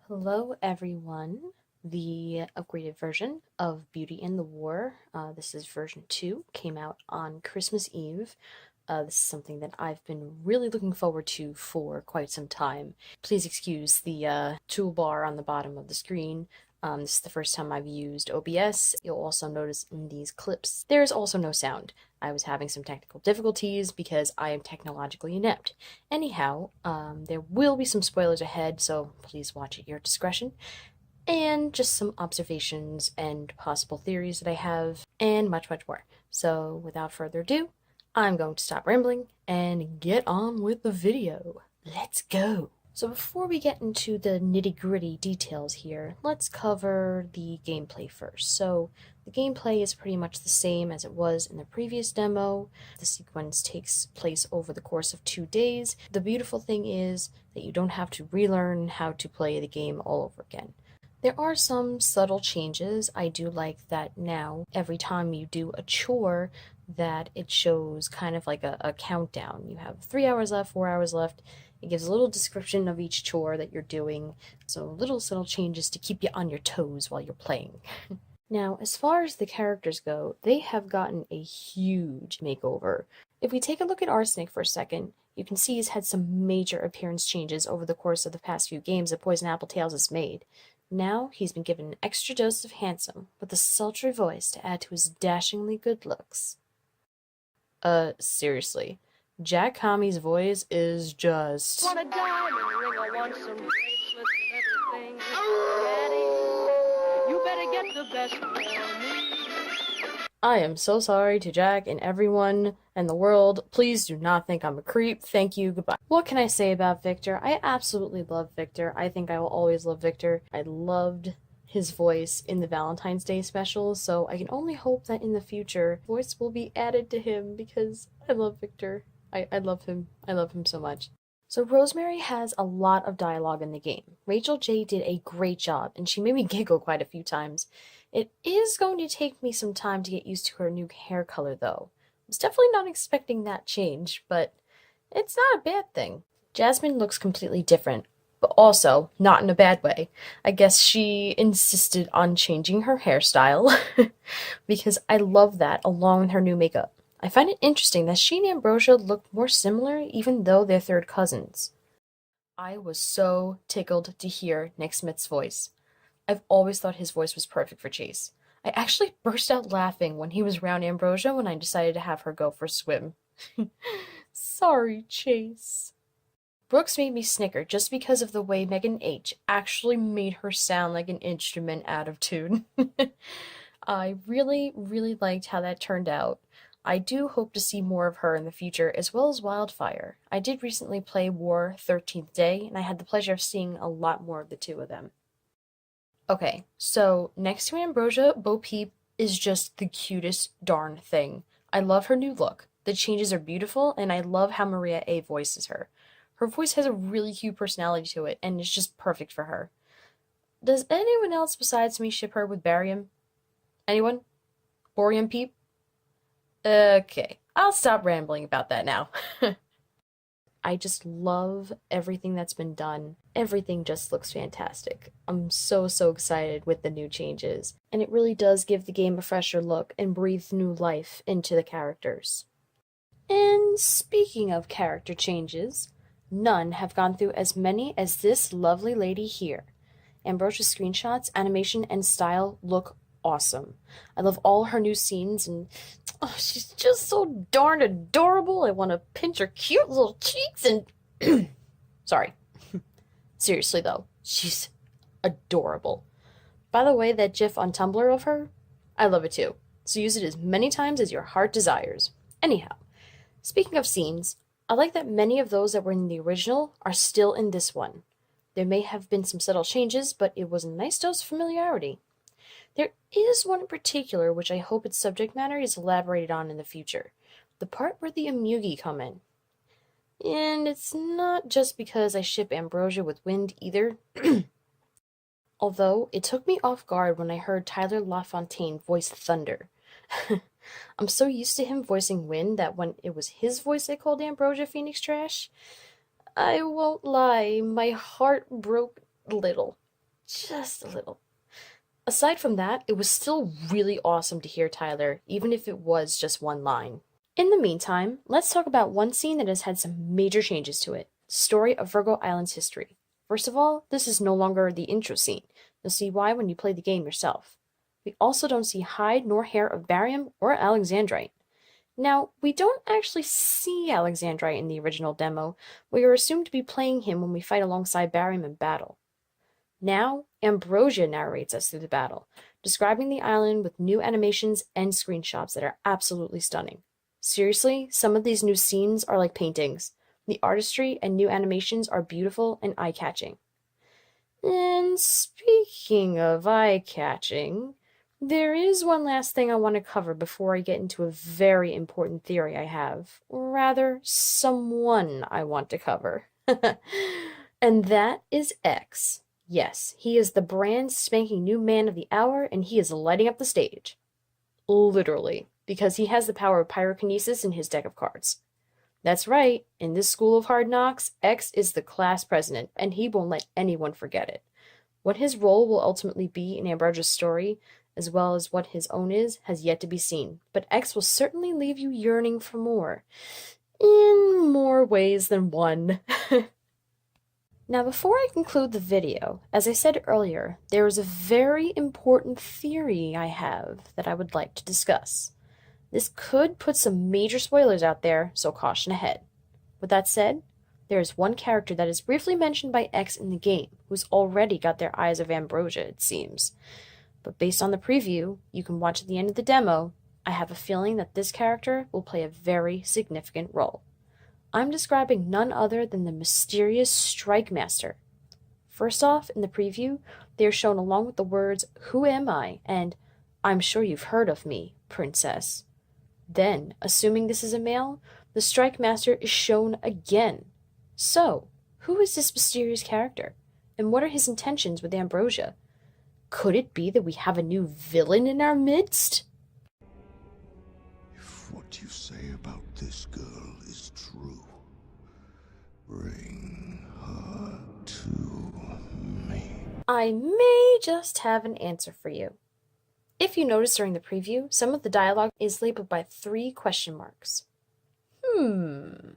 Hello, everyone. The upgraded version of Beauty and the War, this is version 2, came out on Christmas Eve. This is something that I've been really looking forward to for quite some time. Please excuse the toolbar on the bottom of the screen. This is the first time I've used OBS. You'll also notice in these clips there is also no sound. I was having some technical difficulties because I am technologically inept. Anyhow, there will be some spoilers ahead, so please watch at your discretion. And just some observations and possible theories that I have, and much, much more. So, without further ado, I'm going to stop rambling and get on with the video. Let's go! So before we get into the nitty-gritty details here, let's cover the gameplay first. So the gameplay is pretty much the same as it was in the previous demo. The sequence takes place over the course of 2 days. The beautiful thing is that you don't have to relearn how to play the game all over again. There are some subtle changes. I do like that now, every time you do a chore, that it shows kind of like a countdown. You have 3 hours left, 4 hours left. It gives a little description of each chore that you're doing, so little subtle changes to keep you on your toes while you're playing. Now, as far as the characters go, they have gotten a huge makeover. If we take a look at Arsenic for a second, you can see he's had some major appearance changes over the course of the past few games that Poison Apple Tales has made. Now, he's been given an extra dose of handsome, with a sultry voice to add to his dashingly good looks. Seriously. Jack Kami's voice is just... Want a diamond ring, I want some bracelets and everything. Daddy, you better get the best for me. I am so sorry to Jack and everyone and the world. Please do not think I'm a creep. Thank you. Goodbye. What can I say about Victor? I absolutely love Victor. I think I will always love Victor. I loved his voice in the Valentine's Day special, so I can only hope that in the future, voice will be added to him because I love Victor. I love him. I love him so much. So Rosemary has a lot of dialogue in the game. Rachel J did a great job, and she made me giggle quite a few times. It is going to take me some time to get used to her new hair color, though. I was definitely not expecting that change, but it's not a bad thing. Jasmine looks completely different, but also not in a bad way. I guess she insisted on changing her hairstyle, because I love that along with her new makeup. I find it interesting that she and Ambrosia look more similar even though they're third cousins. I was so tickled to hear Nick Smith's voice. I've always thought his voice was perfect for Chase. I actually burst out laughing when he was around Ambrosia when I decided to have her go for a swim. Sorry, Chase. Brooks made me snicker just because of the way Megan H. actually made her sound like an instrument out of tune. I really, really liked how that turned out. I do hope to see more of her in the future, as well as Wildfire. I did recently play War 13th Day, and I had the pleasure of seeing a lot more of the two of them. Okay, so next to Ambrosia, Bo Peep is just the cutest darn thing. I love her new look. The changes are beautiful, and I love how Maria A. voices her. Her voice has a really cute personality to it, and it's just perfect for her. Does anyone else besides me ship her with Barium? Anyone? Borium Peep? Okay, I'll stop rambling about that now. I just love everything that's been done. Everything just looks fantastic. I'm so excited with the new changes, and it really does give the game a fresher look and breathe new life into the characters. And speaking of character changes, none have gone through as many as this lovely lady here. Ambrosia's screenshots, animation, and style look awesome. I love all her new scenes, and she's just so darn adorable. I want to pinch her cute little cheeks and... Sorry. Seriously, though, she's adorable. By the way, that gif on Tumblr of her, I love it too. So use it as many times as your heart desires. Anyhow, speaking of scenes, I like that many of those that were in the original are still in this one. There may have been some subtle changes, but it was a nice dose of familiarity. There is one in particular which I hope its subject matter is elaborated on in the future. The part where the Amugi come in. And it's not just because I ship Ambrosia with Wind either. Although, it took me off guard when I heard Tyler LaFontaine voice Thunder. I'm so used to him voicing Wind that when it was his voice I called Ambrosia Phoenix trash. I won't lie, my heart broke little. Just a little. Aside from that, it was still really awesome to hear Tyler, even if it was just one line. In the meantime, let's talk about one scene that has had some major changes to it. Story of Virgo Island's history. First of all, this is no longer the intro scene. You'll see why when you play the game yourself. We also don't see hide nor hair of barium or alexandrite. Now, we don't actually see alexandrite in the original demo. We are assumed to be playing him when we fight alongside barium in battle. Now, Ambrosia narrates us through the battle, describing the island with new animations and screenshots that are absolutely stunning. Seriously, some of these new scenes are like paintings. The artistry and new animations are beautiful and eye-catching. And speaking of eye-catching, there is one last thing I want to cover before I get into a very important theory I have. Or rather, someone I want to cover. And that is X. Yes, he is the brand spanking new man of the hour, and he is lighting up the stage. Literally, because he has the power of pyrokinesis in his deck of cards. That's right, in this school of hard knocks, X is the class president, and he won't let anyone forget it. What his role will ultimately be in Ambrosia's story, as well as what his own is, has yet to be seen, but X will certainly leave you yearning for more. In more ways than one. Now, before I conclude the video, as I said earlier, there is a very important theory I have that I would like to discuss. This could put some major spoilers out there, so caution ahead. With that said, there is one character that is briefly mentioned by X in the game, who's already got their eyes of Ambrosia, it seems. But based on the preview, you can watch at the end of the demo, I have a feeling that this character will play a very significant role. I'm describing none other than the mysterious Strike Master. First off, in the preview, they are shown along with the words, "Who am I?" and "I'm sure you've heard of me, princess." Then, assuming this is a male, the Strike Master is shown again. So, who is this mysterious character? And what are his intentions with Ambrosia? Could it be that we have a new villain in our midst? If what you say about this girl is true, bring her to me. I may just have an answer for you. If you notice during the preview, some of the dialogue is labeled by 3 question marks. Who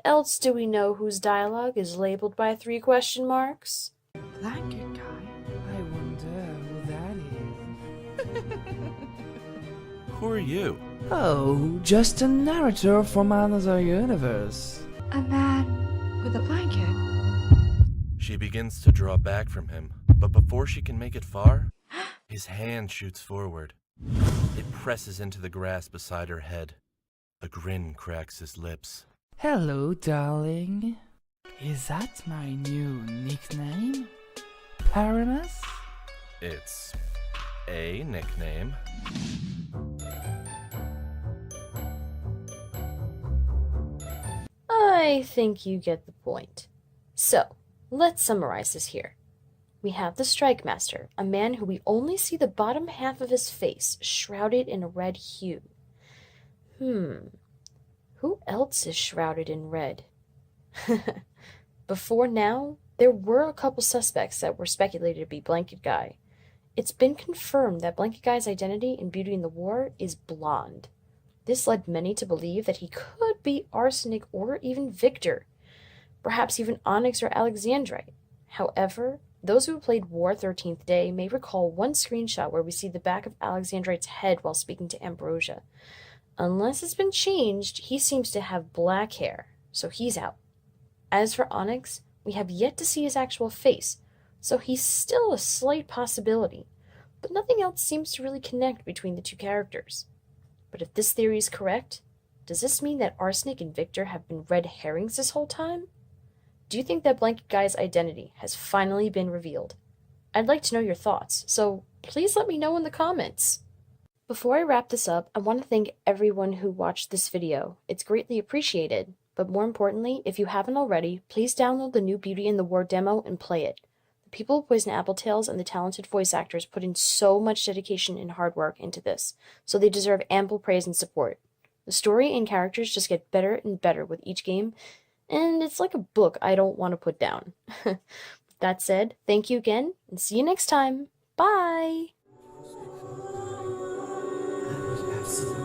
else do we know whose dialogue is labeled by 3 question marks? Blanket guy? I wonder who that is. Who are you? Oh, just a narrator from another universe. A man with a blanket. She begins to draw back from him, but before she can make it far, his hand shoots forward. It presses into the grass beside her head. A grin cracks his lips. Hello, darling. Is that my new nickname? Paramus? It's a nickname. I think you get the point. So, let's summarize this here. We have the Strike Master, a man who we only see the bottom half of his face, shrouded in a red hue. Who else is shrouded in red? Before now, there were a couple suspects that were speculated to be Blanket Guy. It's been confirmed that Blanket Guy's identity in Beauty and the War is blonde. This led many to believe that he could be Arsenic or even Victor, perhaps even Onyx or Alexandrite. However, those who played War 13th Day may recall one screenshot where we see the back of Alexandrite's head while speaking to Ambrosia. Unless it's been changed, he seems to have black hair, so he's out. As for Onyx, we have yet to see his actual face, so he's still a slight possibility, but nothing else seems to really connect between the 2 characters. But if this theory is correct, does this mean that Arsenic and Victor have been red herrings this whole time? Do you think that Blanket Guy's identity has finally been revealed? I'd like to know your thoughts, so please let me know in the comments. Before I wrap this up, I want to thank everyone who watched this video. It's greatly appreciated, but more importantly, if you haven't already, please download the new Beauty and the War demo and play it. The people of Poison Apple Tales and the talented voice actors put in so much dedication and hard work into this, so they deserve ample praise and support. The story and characters just get better and better with each game, and it's like a book I don't want to put down. With That said, thank you again, and see you next time. Bye! That was absolutely